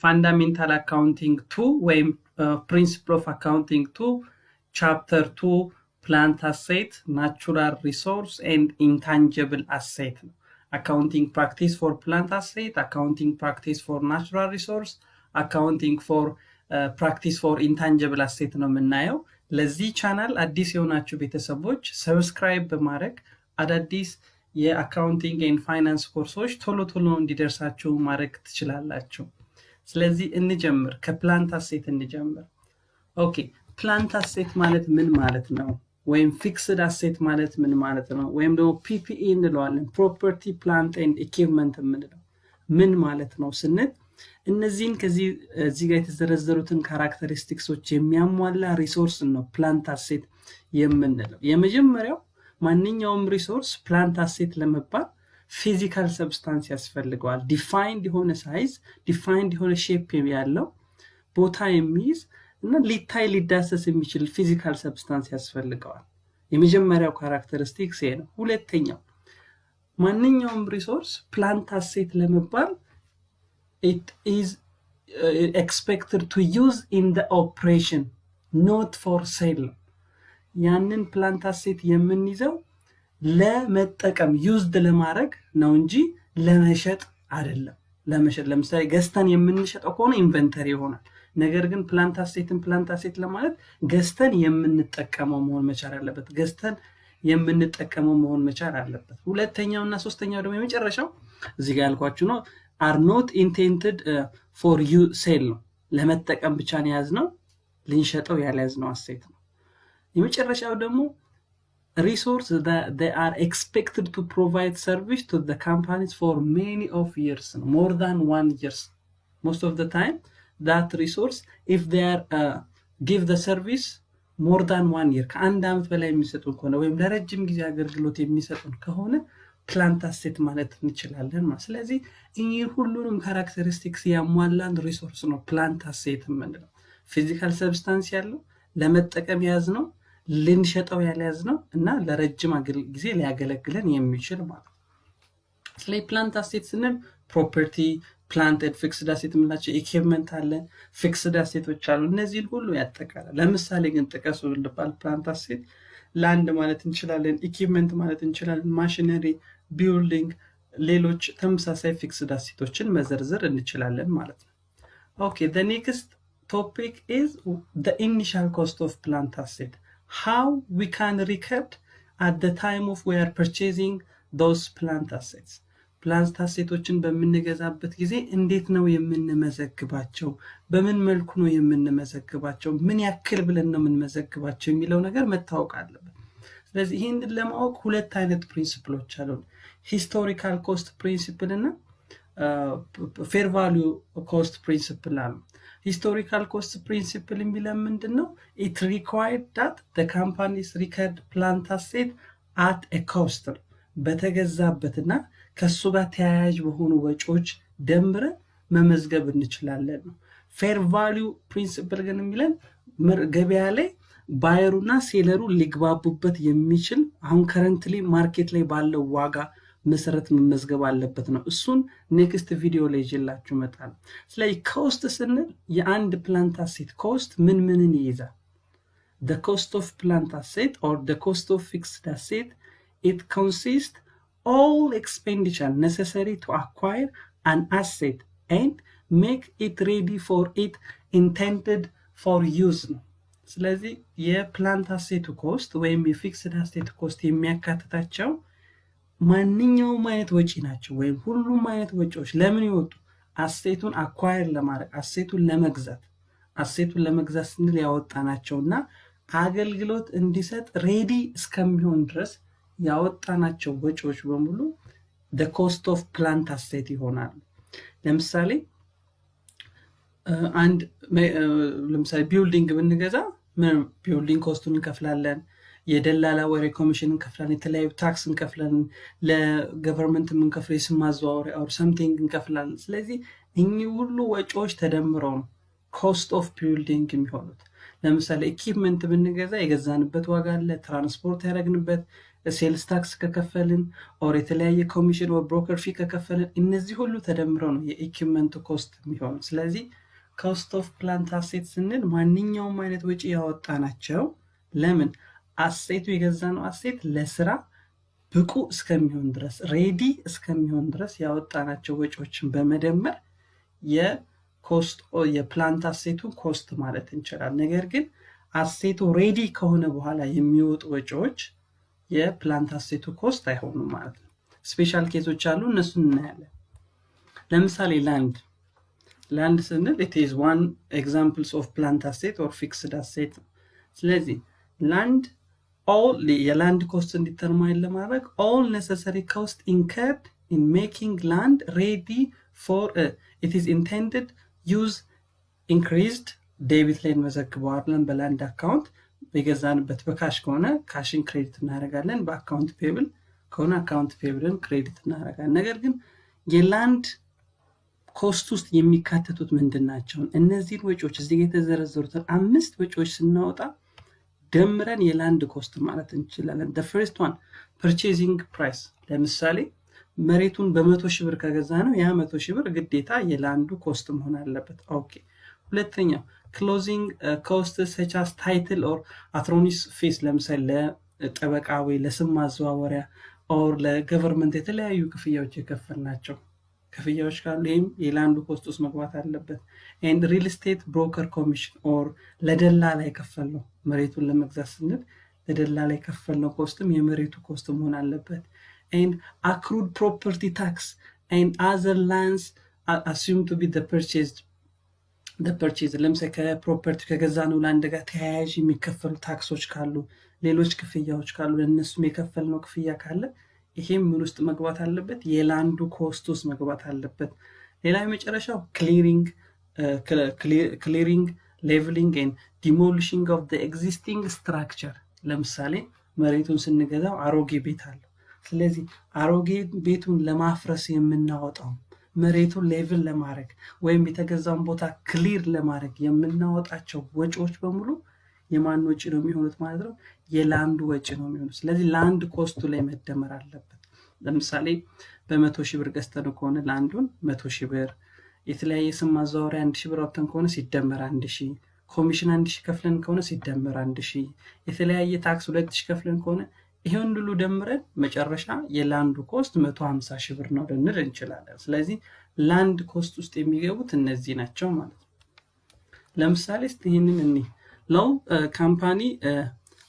Fundamental Accounting 2 ወይም Principle of Accounting 2 Chapter 2 Plant Asset, Natural Resource and Intangible Asset ነው። Accounting Practice for Plant Asset, Accounting Practice for Natural Resource, Accounting for Practice for Intangible Asset ነው የምናየው። ለዚህ ቻናል አዲስ የሆናችሁ ቤተሰቦች ሰብስክራይብ በማድረግ አዳዲስ የአካውንቲንግ ኤንድ ፋይናንስ ኮርሶች ቶሎ እንዲደርሳችሁ ማድረግ ትችላላችሁ። ስለዚህ እንጀምር፣ ከፕላንት አሴት እንጀምር። ኦኬ፣ ፕላንት አሴት ማለት ምን ማለት ነው? ወይም ፊክስድ አሴት ማለት ምን ማለት ነው? ወይም ደግሞ ፒፒኢ እንለዋለን፣ ፕሮፐርቲ ፕላንት ኤንድ ኢኩዊፕመንት የምንለው ምን ማለት ነው ስንል እነዚህን እዚህ ጋር የተዘረዘሩትን ካራክተሪስቲክሶች የሚያሟላ ሪሶርስ ነው ፕላንት አሴት የምንለው። የመጀመሪያው ማንኛውም ሪሶርስ ፕላንት አሴት ለመባል ፊዚካል ሰብስታንስ ያስፈልገዋል። ዲፋይንድ የሆነ ሳይዝ፣ ዲፋይንድ የሆነ ሼፕ ያለው ቦታ የሚይዝ እና ሊታይ ሊዳሰስ የሚችል ፊዚካል ሰብስታንስ ያስፈልገዋል። የመጀመሪያው ካራክተሪስቲክስ ይሄ ነው። ሁለተኛው ማንኛውም ሪሶርስ ፕላንት አሴት ለመባል it is expected to use in the operation, not for sale. ያንን ፕላንት አሴት የምንይዘው ለመጠቀም ዩዝድ ለማድረግ ነው እንጂ ለመሸጥ አይደለም። ለመሸጥ ለምሳሌ ገዝተን የምንሸጠው ከሆነ ኢንቨንተሪ ይሆናል። ነገር ግን ፕላንት አሴት ለማለት ገዝተን የምንጠቀመው መሆን መቻል አለበት። ሁለተኛውና ሶስተኛው ደግሞ የመጨረሻው እዚህ ጋር ያልኳችሁ ነው are not intended for you sale ነው። ለመጠቀም ብቻ ነው ያዝነው፣ ልንሸጠው ያልያዝነው አሴት ነው። የመጨረሻው ደግሞ resources that they are expected to provide service to the companies for many of years, more than 1 year. Most of the time that resource, if they are give the service more than 1 year, ከአንድ ዓመት በላይ የሚሰጡን ከሆነ ወይም ለረጅም ጊዜ አገልግሎት የሚሰጡን ከሆነ ፕላንት አሴት ማለት እንችላለን ማለት። ስለዚህ እኚህ ሁሉንም ካራክተሪስቲክስ ያሟላን ሪሶርስ ነው ፕላንት አሴት የምንለው። ፊዚካል ሰብስታንስ ያለው፣ ለመጠቀም ያዝነው፣ ልንሸጠው ያልያዝነው እና ለረጅም ጊዜ ሊያገለግለን የሚችል ማለት ነው። ስለዚህ ፕላንት አሴት ስንል ፕሮፐርቲ፣ ፕላንት ኤንድ ፊክስድ አሴት የምንላቸው ኢኩዊፕመንት አለን፣ ፊክስድ አሴቶች አሉ። እነዚህን ሁሉ ያጠቃላል። ለምሳሌ ግን ጥቀሱ ልባል ፕላንት አሴት ላንድ ማለት እንችላለን፣ ኢኩዊፕመንት ማለት እንችላለን፣ ማሽነሪ፣ ቢልዲንግ፣ ሌሎች ተመሳሳይ ፊክስድ አሴቶችን መዘርዘር እንችላለን ማለት ነው። ኦኬ፣ the next topic is the initial cost of plant asset. How we can record at the time of we are purchasing those plant assets. ፕላንት አሴቶችን በምንገዛበት ጊዜ እንዴት ነው የምንመዘግባቸው? በምን መልኩ ነው የምንመዘግባቸው? ምን ያክል ብለን ነው የምንመዘግባቸው የሚለው ነገር መታወቅ አለበት። ስለዚህ ይህንን ለማወቅ ሁለት አይነት ፕሪንሲፕሎች አሉ። ሂስቶሪካል ኮስት ፕሪንሲፕል እና ፌር ቫልዩ ኮስት ፕሪንሲፕል አሉ። ሂስቶሪካል ኮስት ፕሪንሲፕል የሚለው ምንድነው? it required that the companies record plant asset at a cost, በተገዛበትና ከሱ ጋር ተያያዥ በሆኑ ወጪዎች ደምረን መመዝገብ እንችላለን ነው። ፌር ቫልዩ ፕሪንሲፕል ግን የሚለን ገበያ ላይ ባየሩና ሴለሩ ሊግባቡበት የሚችል አሁን ከረንትሊ ማርኬት ላይ ባለው ዋጋ መሰረት መመዝገብ አለበት ነው። እሱን ኔክስት ቪዲዮ ላይ ይዤላችሁ እመጣለሁ። ስለዚህ ኮስት ስንል የአንድ ፕላንት አሴት ኮስት ምንን ይይዛል? the cost of plant asset or the cost of fixed asset, it consists all expenditure necessary to acquire an asset and make it ready for it intended for use ነው። ስለዚህ የፕላንት አሴቱ ኮስት ወይም የፊክስድ አሴት ኮስት የሚያካትታቸው ማንኛውም አይነት ወጪ ናቸው ወይም ሁሉም አይነት ወጪዎች ለምን ይወጡ? አሴቱን አኳየር ለማድረግ፣ አሴቱን ለመግዛት ስንል ያወጣናቸውና አገልግሎት እንዲሰጥ ሬዲ እስከሚሆን ድረስ ያወጣናቸው ወጪዎች በሙሉ the cost of plant asset ይሆናሉ። ለምሳሌ ቢልዲንግ ብንገዛ ቢልዲንግ ኮስቱን እንከፍላለን፣ የደላላ ወሬ ኮሚሽን እንከፍላለን፣ የተለያዩ ታክስ እንከፍላለን፣ ለገቨርንመንት የምንከፍለው የስም ማዘዋወሪያ or something እንከፍላለን። ስለዚህ እኚህ ሁሉ ወጪዎች ተደምረው ነው ኮስት ኦፍ ቢልዲንግ የሚሆኑት። ለምሳሌ ኢኩዊፕመንት ብንገዛ የገዛንበት ዋጋ አለ፣ ትራንስፖርት ያደረግንበት ሴልስ ታክስ ከከፈልን ኦር የተለያየ ኮሚሽን ወይ ብሮከር ፊ ከከፈልን እነዚህ ሁሉ ተደምረው ነው የኢኩዊፕመንቱ ኮስት የሚሆነው። ስለዚህ ኮስት ኦፍ ፕላንት አሴት ስንል ማንኛውም አይነት ወጪ ያወጣናቸው ለምን አሴቱ የገዛነው አሴት ለስራ ብቁ እስከሚሆን ድረስ ሬዲ እስከሚሆን ድረስ ያወጣናቸው ወጪዎችን በመደመር የፕላንት አሴቱ ኮስት ማለት እንችላለን። ነገር ግን አሴቱ ሬዲ ከሆነ በኋላ የሚወጡ ወጪዎች የፕላንት አሴቱ ኮስት አይሆኑም ማለት ነው። ስፔሻል ኬዞች አሉ፣ እነሱን እናያለን። ለምሳሌ ላንድ ስንል it is one examples of plant asset or fixed asset። ስለዚህ ላንድ የላንድ ኮስት እንዲተርማይን ለማድረግ all necessary cost incurred in making land ready for it is intended use increased ዴቢት ላይ እንመዘግበዋለን በላንድ አካውንት። የገዛንበት በካሽ ከሆነ ካሽን ክሬዲት እናደርጋለን፣ በአካውንት ፔብል ከሆነ አካውንት ፔብልን ክሬዲት እናደርጋለን። ነገር ግን የላንድ ኮስት ውስጥ የሚካተቱት ምንድን ናቸው? እነዚህን ወጪዎች እዚህ የተዘረዘሩትን 5 ወጪዎች ስናወጣ ደምረን የላንድ ኮስት ማለት እንችላለን። the first one purchasing price። ለምሳሌ መሬቱን በ100 ሺህ ብር ከገዛ ነው ያ 100 ሺህ ብር ግዴታ የላንዱ ኮስት መሆን አለበት። ኦኬ። ሁለተኛው closing costs such as title or attorney's fees። ለምሳሌ ለጠበቃ ወይ ለስም ማዘዋወሪያ ኦር ለገቨርንመንት የተለያዩ ክፍያዎች የከፈልናቸው ክፍያዎች ካሉ ይህም የላንዱ ኮስት ውስጥ መግባት አለበት። and real estate broker commission or ለደላላ የከፈልነው መሬቱን ለመግዛት ስንል ለደላላ የከፈልነው ኮስትም የመሬቱ ኮስት መሆን አለበት። and accrued property tax and other lands are assumed to be the purchase ለምሳሌ ከፕሮፐርቲ ከገዛነው ላንድ ጋር ተያያዥ የሚከፈሉ ታክሶች ካሉ ሌሎች ክፍያዎች ካሉ ለእነሱም የከፈልነው ክፍያ ካለ ይሄም ምን ውስጥ መግባት አለበት? የላንዱ ኮስት ውስጥ መግባት አለበት። ሌላ የመጨረሻው ክሊሪንግ ሌቭሊንግ ኤንድ ዲሞሊሽንግ ኦፍ ዘ ኤግዚስቲንግ ስትራክቸር። ለምሳሌ መሬቱን ስንገዛው አሮጌ ቤት አለው። ስለዚህ አሮጌ ቤቱን ለማፍረስ የምናወጣው መሬቱን ሌቭል ለማድረግ ወይም የተገዛውን ቦታ ክሊር ለማድረግ የምናወጣቸው ወጪዎች በሙሉ የማን ወጪ ነው የሚሆኑት ማለት ነው? የላንዱ ወጪ ነው የሚሆኑት። ስለዚህ ላንድ ኮስቱ ላይ መደመር አለበት። ለምሳሌ በ100 ሺህ ብር ገዝተን ከሆነ ላንዱን 100 ሺህ ብር፣ የተለያየ ስም ማዘዋወሪያ 1 ሺህ ብር አውጥተን ከሆነ ሲደመር 1 ሺህ፣ ኮሚሽን 1 ሺህ ከፍለን ከሆነ ሲደመር 1 ሺህ፣ የተለያየ ታክስ 2 ሺህ ከፍለን ከሆነ ይሄን ሁሉ ደምረን መጨረሻ የላንዱ ኮስት 150 ሺህ ብር ነው ልንል እንችላለን። ስለዚህ ላንድ ኮስት ውስጥ የሚገቡት እነዚህ ናቸው ማለት ነው። ለምሳሌ ይሄንን ሎው ካምፓኒ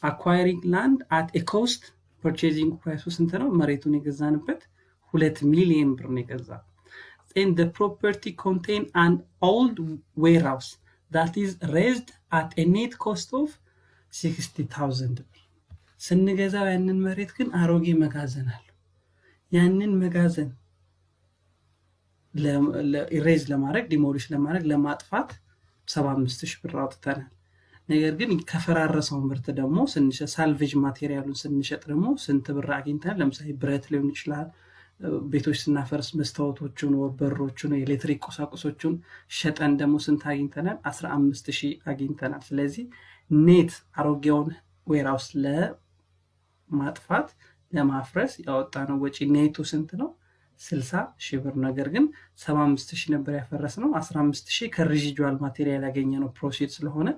አኳይሪንግ ላንድ አት ኤ ኮስት ፐርቼዚንግ ፕራይሱ ስንት ነው? መሬቱን የገዛንበት 2 ሚሊዮን ብር ነው የገዛው። then the property contain an old warehouse that is raised at a net cost of 60,000 ብር። ስንገዛው ያንን መሬት ግን አሮጌ መጋዘን አለው። ያንን መጋዘን ለኢሬዝ ለማድረግ ዲሞሊሽ ለማድረግ ለማጥፋት 75,000 ብር አውጥተናል። ነገር ግን ከፈራረሰው ምርት ደግሞ ስንሸጥ ሳልቬጅ ማቴሪያሉን ስንሸጥ ደግሞ ስንት ብር አግኝተናል? ለምሳሌ ብረት ሊሆን ይችላል፣ ቤቶች ስናፈርስ መስታወቶቹን፣ በሮቹን፣ የኤሌክትሪክ ቁሳቁሶቹን ሸጠን ደግሞ ስንት አግኝተናል? 15,000 አግኝተናል። ስለዚህ ኔት አሮጌውን ዌርሃውስ ለማጥፋት ለማፍረስ ያወጣነው ወጪ ኔቱ ስንት ነው? 60,000 ብር። ነገር ግን 75,000 ነበር ያፈረስነው። 15,000 ከሪዚጁዋል ማቴሪያል ያገኘነው ፕሮሲድ ስለሆነ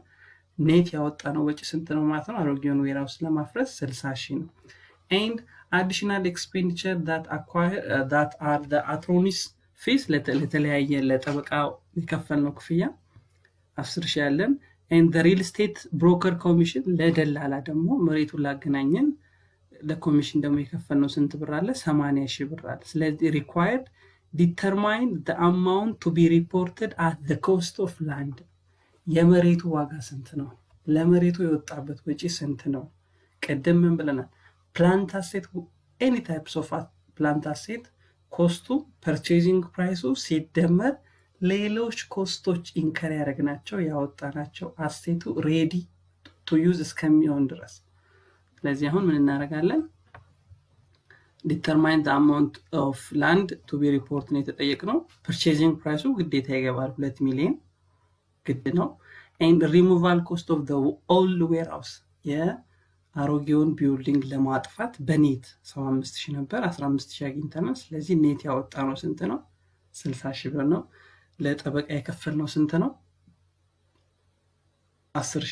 ኔት ያወጣነው ወጪ ስንት ነው ማለት ነው? አሮጌውን ዌርሃውስ ለማፍረስ 60,000 ነው። and additional expenditure that are the attorney's fees ለተለያየ ለጠበቃ የከፈልነው ክፍያ 10,000 ያለን and the real estate broker commission ለደላላ ደግሞ መሬቱን ላገናኘን ለኮሚሽን ደግሞ የከፈልነው ስንት ብር አለ? 80,000 ብር አለ። ስለዚህ required determine the amount to be reported at the cost of land። የመሬቱ ዋጋ ስንት ነው? ለመሬቱ የወጣበት ወጪ ስንት ነው? ቀደም ምን ብለናል? ፕላንት አሴት any types of plant asset ኮስቱ purchasing ፕራይሱ ሲደመር ሌሎች ኮስቶች ኢንከር ያደረግናቸው ያወጣናቸው አሴቱ ሬዲ ቱ ዩዝ እስከሚሆን ድረስ። ስለዚህ አሁን ምን እናደርጋለን? ዲተርማይን the amount of land to be reported ነው የተጠየቅነው። purchasing ፕራይሱ ግዴታ ይገባል 2 ሚሊዮን ግድ ነው። and removal cost of the old warehouse አሮጌውን ቢልዲንግ ለማጥፋት በኔት 75,000 ነበር፣ 15,000 አግኝተናል። ስለዚህ ኔት ያወጣ ነው ስንት ነው? 60,000 ብር ነው። ለጠበቃ የከፈልነው ስንት ነው? 10,000